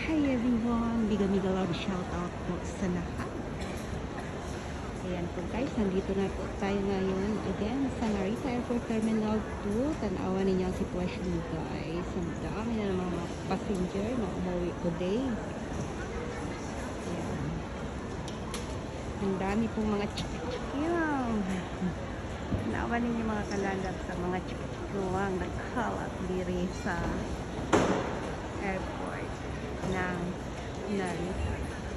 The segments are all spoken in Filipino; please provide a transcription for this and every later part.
Hi everyone! Biga-miga love shoutout po sa lahat. Ayan po guys, nandito na po tayo ngayon again sa Narita Airport Terminal 2. Tanawan ninyo ang sitwasyon guys. Ang dami na ng mga passenger na umuwi today. Ayan. Ang dami pong mga chik-chikyang. Tanawan ninyo mga kalalab sa mga chik-chikyang naghalat diri sa airport ng Narita.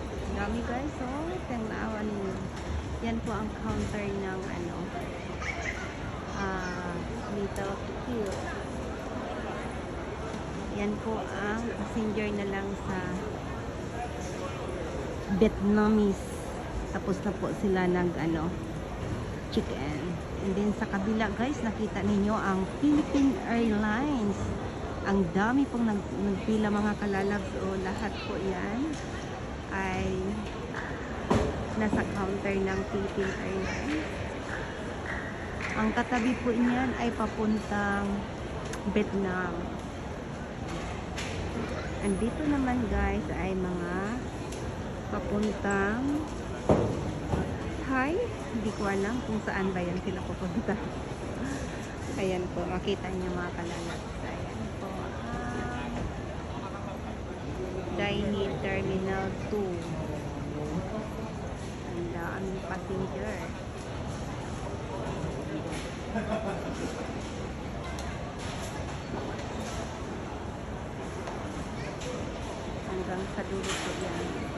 Ang dami guys, oh, tanawan ninyo. Yan po ang counter ng Little Cute. Yan po ang passenger na lang sa Vietnamese. Tapos na po sila chicken. And then sa kabila guys, nakita ninyo ang Philippine Airlines. Ang dami pong nagpila mga kalalabs. O lahat po yan ay nasa counter ng Philippine Airlines. Ang katabi po niyan ay papuntang Vietnam. Andito naman guys ay mga papuntang Thai. Hindi ko alam kung saan ba yan sila pupunta. Ayan po, makita niyo mga kalalabs. Ayan po Dining Terminal 2. Ang passenger. Hanggang sa dulo po yan.